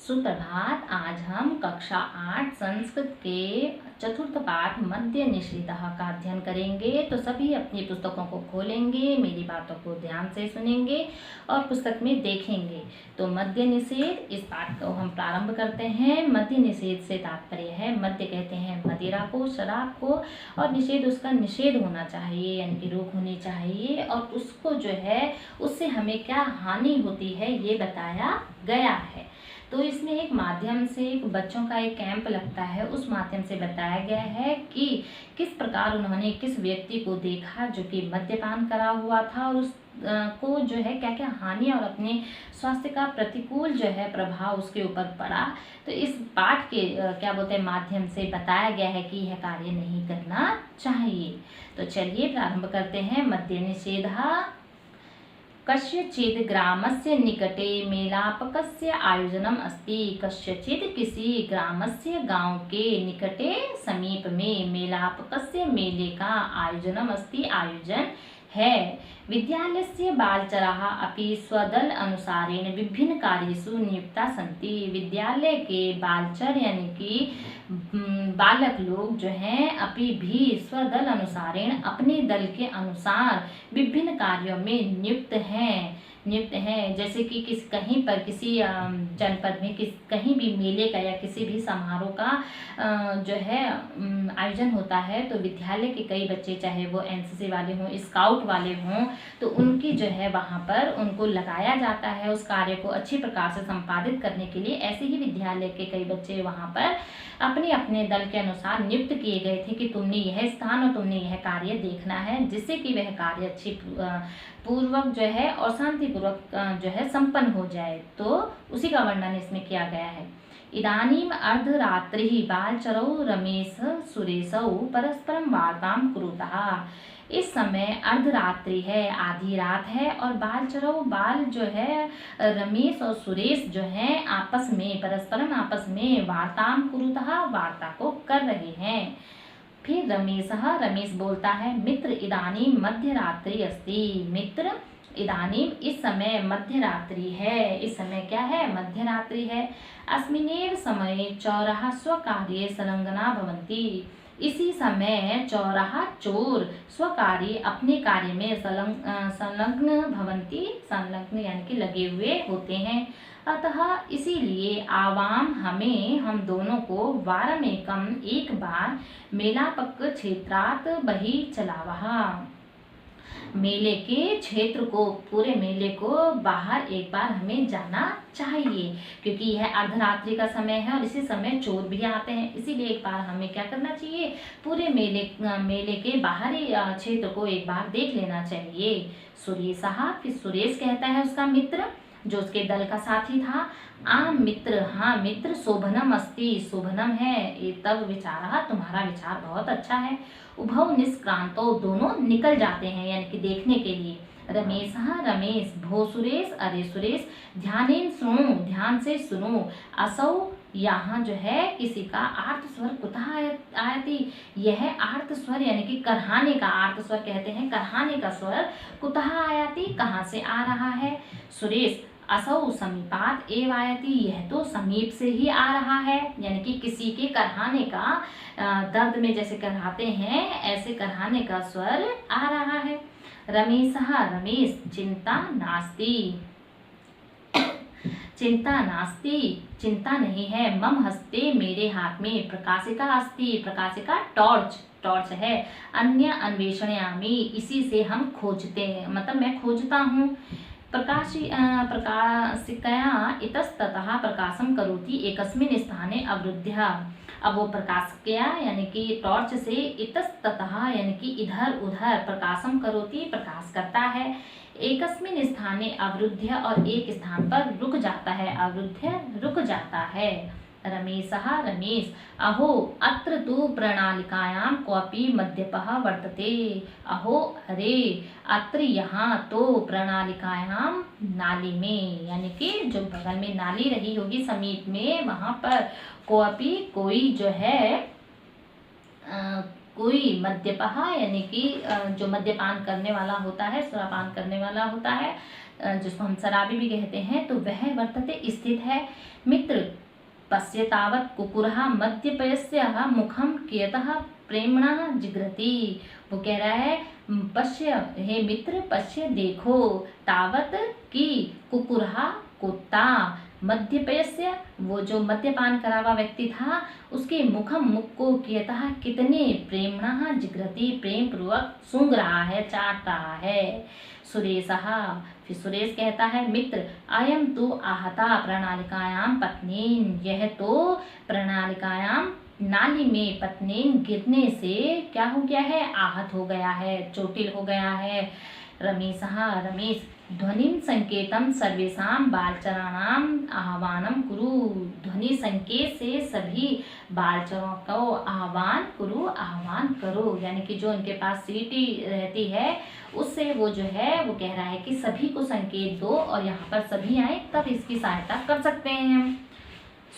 सुप्रभात। आज हम कक्षा 8 संस्कृत के चतुर्थ पाठ मद्य निषेधः का अध्ययन करेंगे। तो सभी अपनी पुस्तकों को खोलेंगे, मेरी बातों को ध्यान से सुनेंगे और पुस्तक में देखेंगे। तो मद्य निषेध, इस पाठ को हम प्रारंभ करते हैं। मद्य निषेध से तात्पर्य है, मद्य कहते हैं मदिरा को, शराब को, और निषेध उसका निषेध होना चाहिए, यानी कि रोक होनी चाहिए। और उसको जो है उससे हमें क्या हानि होती है ये बताया गया है। तो इसमें एक माध्यम से बच्चों का एक कैंप लगता है, उस माध्यम से बताया गया है कि किस प्रकार उन्होंने किस व्यक्ति को देखा जो कि मद्यपान करा हुआ था और उस को जो है क्या क्या हानि और अपने स्वास्थ्य का प्रतिकूल जो है प्रभाव उसके ऊपर पड़ा। तो इस पाठ के क्या बोलते हैं माध्यम से बताया गया है कि यह कार्य नहीं करना चाहिए। तो चलिए प्रारंभ करते हैं। मद्य निषेधः। कस्यचित् ग्रामस्य निकटे मेलापकस्य आयोजनम अस्ति। कस्यचित् किसी ग्रामस्य गांव के निकटे समीप में मेलापकस्य मेले का आयोजनम अस्ति, आयोजन है। विद्यालयस्य बालचराः अपि स्वदल अनुसारेण विभिन्न कार्येषु नियुक्ता सन्ति। विद्यालय के बालचर यानी कि बालक लोग जो हैं अभी भी स्वदल अनुसारेण अपने दल के अनुसार विभिन्न कार्यों में नियुक्त हैं। जैसे कि कहीं पर किसी जनपद में कहीं भी मेले का या किसी भी समारोह का जो है आयोजन होता है, तो विद्यालय के कई बच्चे, चाहे वो एनसीसी वाले हों, स्काउट वाले हों, तो उनकी जो है वहाँ पर उनको लगाया जाता है उस कार्य को अच्छी प्रकार से संपादित करने के लिए। ऐसे ही विद्यालय के कई बच्चे वहाँ पर अपने अपने दल के अनुसार नियुक्त किए गए थे कि तुमने यह स्थान और तुमने यह कार्य देखना है, जिससे कि वह कार्य अच्छी पूर्वक जो है और शांतिपूर्वक जो है संपन्न हो जाए। तो उसी का वर्णन इसमें किया गया है। इदानीम अर्धरात्रि बालचरौ रमेश सुरेशौ परस्परम वार्तां कुरुतः। इस समय अर्धरात्रि है, आधी रात है, और बालचरौ बाल जो है रमेश और सुरेश जो हैं आपस में परस्परम आपस में वार्तां कुरुतः वार्ता को कर रहे हैं। फिर रमेश बोलता है, मित्र इदानीम मध्य रात्रि अस्ति। मित्र इदानीम इस समय मध्य रात्रि है। इस समय क्या है? मध्य रात्रि है। अस्मिन्नेव समये चौरः स्वकार्ये संलग्ना भवन्ति। इसी समय चौराहा चोर स्वकार्य अपने कार्य में संलग्न भवन्ति, संलग्न यानी कि लगे हुए होते हैं। अतः इसीलिए आवाम हम दोनों को वारमेकम एक बार मेलापक क्षेत्रात् बहि चलावः। मेले के क्षेत्र को, पूरे मेले को बाहर एक बार हमें जाना चाहिए, क्योंकि यह अर्धरात्रि का समय है और इसी समय चोर भी आते हैं। इसीलिए एक बार हमें क्या करना चाहिए, पूरे मेले के बाहरी क्षेत्र को एक बार देख लेना चाहिए। सुरेशः, फिर सुरेश कहता है उसका मित्र जो उसके दल का साथी था, आम मित्र, हाँ मित्र, शोभनम अस्ति, शोभनम है, ये तब विचारः, तुम्हारा विचार बहुत अच्छा है। उभौ निष्क्रांतो, दोनों निकल जाते हैं यानी कि देखने के लिए। रमेश, भो सुरेश, अरे सुरेश, ध्यान से सुनो। असौ, यहाँ जो है किसी का आर्त स्वर कुतः आयति, यह आर्त स्वर यानी कि करहाने का, आर्त स्वर कहते हैं करहाने का स्वर, कुतः आयति, कहाँ से आ रहा है। सुरेश, असौ समीपात एव आयति, यह तो समीप से ही आ रहा है, यानी कि किसी के करहाने का, दर्द में जैसे करहाते हैं ऐसे करहाने का स्वर आ रहा है। रमेश, चिंता नास्ति, चिंता नहीं है। मम हस्ते, मेरे हाथ में, प्रकाशिका अस्ति, प्रकाशिका टॉर्च है। अन्य अन्वेषणामि, इसी से हम खोजते हैं, मतलब मैं खोजता हूँ। प्रकाशिकया इतस्ततः प्रकाशम करोति एकस्मिन् स्थाने अवरुद्ध्य। अब वो प्रकाशिकया यानी कि टॉर्च से इतस्ततः यानी कि इधर उधर, प्रकाशम करोति प्रकाश करता है, एकस्मिन् स्थाने अवरुद्ध्य और एक स्थान पर रुक जाता है, अवरुद्ध्य रुक जाता है। रमेश, अहो अत्र तु प्रणालिकायां कोऽपि मद्यपः वर्तते। अहो, अरे, अत्र यहाँ, तो प्रणालिकायां, नाली में, यानी कि जो बगल में नाली रही होगी समीप में, वहाँ पर कोई जो है कोई मद्यपः यानी कि जो मद्यपान करने वाला होता है, सुरापान करने वाला होता है, जिसको हम शराबी भी कहते हैं, तो वह वर्तते स्थित है। मित्र पश्य तावत् कुकुरः मद्यपयस्यः मुखम कियतः प्रेम्णा जिघ्रति। वो कह रहा है पश्य, हे मित्र पश्य देखो, तावत की कुकुरः कुत्ता, मद्यपयस्य वो जो मद्यपान करा हुआ व्यक्ति था, उसके मुखम मुख को कियतः कितने प्रेम्णा जिघ्रति प्रेम पूर्वक सूंघ रहा है, चाट रहा है। सुरेशः फिर सुरेश कहता है मित्र अयम तो आहता प्रणालिकायाम पत्नीन, यह तो प्रणालिकायाम नाली में पत्नीन गिरने से क्या हो गया है, आहत हो गया है, चोटिल हो गया है। रमेशः रमेश ध्वनि संकेतम सर्वेषां बालचराणाम आह्वानम कुरु, ध्वनि संकेत से सभी बालचरों को आह्वान कुरु, आह्वान करो, यानी कि जो उनके पास सीटी रहती है उससे वो जो है वो कह रहा है कि सभी को संकेत दो और यहाँ पर सभी आए, तब इसकी सहायता कर सकते हैं हम।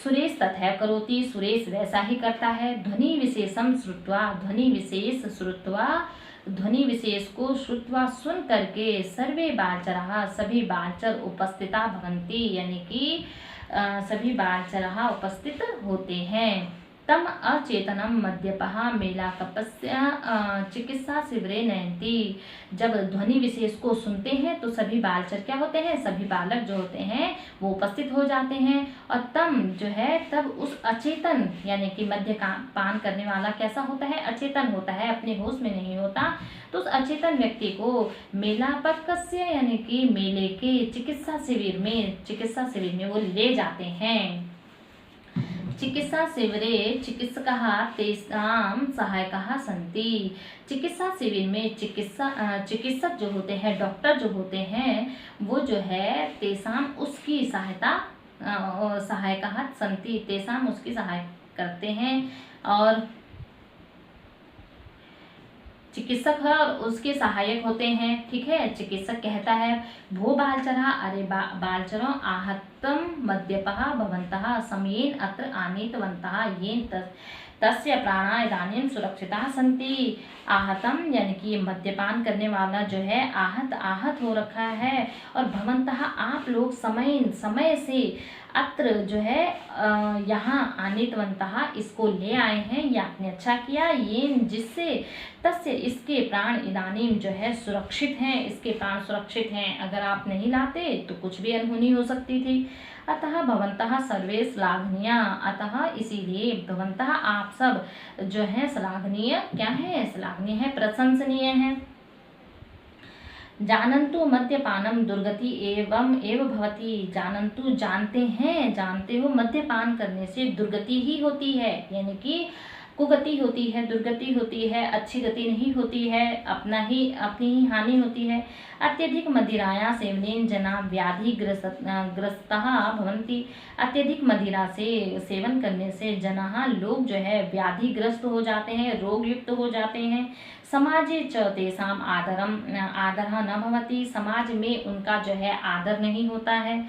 सुरेश तथैव करोति, सुरेश वैसा ही करता है। ध्वनि विशेषम श्रुत्वा, ध्वनि विशेष श्रुत्वा, ध्वनि विशेष को श्रुत्वा सुन करके सर्वे बालचराः सभी बालचर उपस्थिता भवन्ति, यानी कि सभी बालचराः उपस्थित होते हैं। तम अचेतनम मद्यपः मेलाकपस्य चिकित्सा शिविरे नयन्ति, जब ध्वनि विशेष को सुनते हैं तो सभी बालचर क्या होते हैं, सभी बालक जो होते हैं वो उपस्थित हो जाते हैं। और तम जो है तब उस अचेतन यानी कि मद्यपान करने वाला कैसा होता है, अचेतन होता है, अपने होश में नहीं होता, तो उस अचेतन व्यक्ति को मेलापकस्य यानी कि मेले के चिकित्सा शिविर में वो ले जाते हैं। चिकित्सा शिविरे चिकित्सकः तेषां सहायकाः सन्ति, चिकित्सा शिविर में चिकित्सक जो होते हैं, डॉक्टर जो होते हैं, वो जो है तेषां उसकी सहायकाः सन्ति, तेषां उसकी सहायता करते हैं। और चिकित्सक है और उसके सहायक होते हैं, ठीक है। चिकित्सक कहता है भो बालचरः, अरे बालचरों आहतम मद्यपः भवन्तः समयेन अत्र आनीतवन्तः येन तस्य प्राणा इदानीं सुरक्षिताः सन्ति। आहतम यानी कि मद्यपान करने वाला जो है आहत हो रखा है, और भवन्तः आप लोग समय से अत्र जो है यहाँ आनीतवन्तः इसको ले आए हैं, या आपने अच्छा किया, ये जिससे तस्य इसके प्राण इदानीम जो है सुरक्षित हैं, इसके प्राण सुरक्षित हैं। अगर आप नहीं लाते तो कुछ भी अनहोनी हो सकती थी। अतः भवन्तः सर्वे श्लाघनीय, अतः इसीलिए भवन्तः आप सब जो है श्लाघनीय, क्या है, श्लाघनीय है, प्रशंसनीय है। जानन्तु मद्यपानम दुर्गति एव भवति, जानन्तु जानते हो मद्यपान करने से दुर्गति ही होती है, यानी कि कुगति होती है, दुर्गति होती है, अच्छी गति नहीं होती है, अपनी ही हानि होती है। अत्यधिक मदिराया सेवनेन जना व्याधि ग्रस्तः भवन्ति, अत्यधिक मदिरा से सेवन करने से जना लोग जो है व्याधिग्रस्त हो जाते हैं, रोग युक्त हो जाते हैं। समाजे च तेषां आदरः न भवति, समाज में उनका जो है आदर नहीं होता है।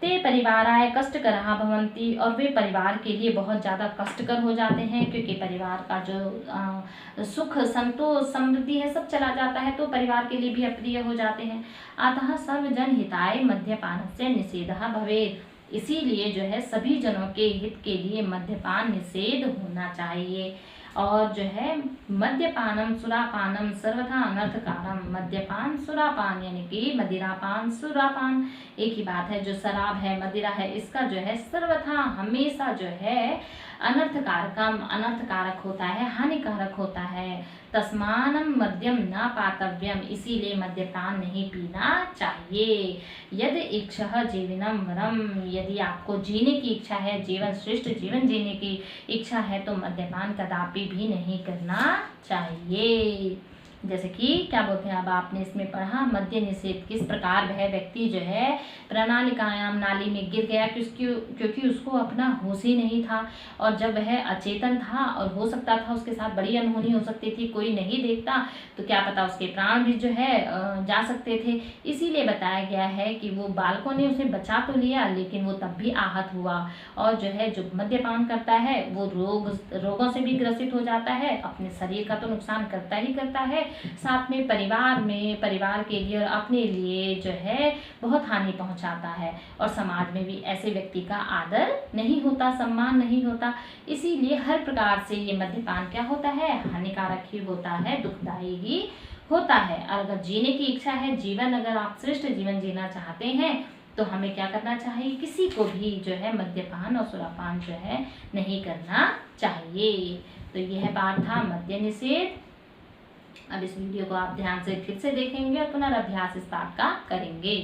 ते परिवाराय कष्टकरः भवन्ति, और वे परिवार के लिए बहुत ज़्यादा कष्टकर हो जाते हैं, क्योंकि परिवार का जो सुख संतोष समृद्धि है सब चला जाता है, तो परिवार के लिए भी अप्रिय हो जाते हैं। अतः सर्वजन हिताय मद्यपानस्य निषेधः भवेत्, इसीलिए जो है सभी जनों के हित के लिए मद्यपान निषेध होना चाहिए। और जो है मद्यपानम सुरापानम सर्वथा अनर्थकारम, मद्यपान सुरापान यानी कि मदिरापान सुरापान एक ही बात है, जो शराब है मदिरा है इसका जो है सर्वथा हमेशा जो है अनर्थकारक होता है, हानिकारक होता है। तस्मानं मद्यम न पातव्यम, इसीलिए मद्यपान नहीं पीना चाहिए। यदि इच्छा जीवनम वरम, यदि आपको जीने की इच्छा है, जीवन श्रेष्ठ जीवन जीने की इच्छा है, तो मद्यपान कदापि भी नहीं करना चाहिए। जैसे कि क्या बोलते हैं, अब आपने इसमें पढ़ा मद्य निषेध किस प्रकार वह व्यक्ति जो है प्रणालिकायाम नाली में गिर गया क्योंकि उसको अपना होश ही नहीं था, और जब वह अचेतन था और हो सकता था उसके साथ बड़ी अनहोनी हो सकती थी, कोई नहीं देखता तो क्या पता उसके प्राण भी जो है जा सकते थे। इसीलिए बताया गया है कि वो बालकों ने उसे बचा तो लिया लेकिन वो तब भी आहत हुआ। और जो है जो मद्यपान करता है वो रोगों से भी ग्रसित हो जाता है, अपने शरीर का तो नुकसान करता ही करता है, साथ में परिवार के लिए और अपने लिए जो है बहुत हानि पहुंचाता है। और समाज में भी ऐसे व्यक्ति का आदर नहीं होता, सम्मान नहीं होता। इसीलिए हर प्रकार से ये मद्यपान क्या होता है, हानिकारक ही होता है, दुखदायी ही होता है। और अगर जीने की इच्छा है, जीवन अगर आप श्रेष्ठ जीवन जीना चाहते हैं तो हमें क्या करना चाहिए, किसी को भी जो है मद्यपान और सुरापान जो है नहीं करना चाहिए। तो यह बात था मद्य निषेध। अब इस वीडियो को आप ध्यान से फिर से देखेंगे और पुनर्अभ्यास इस बात का करेंगे।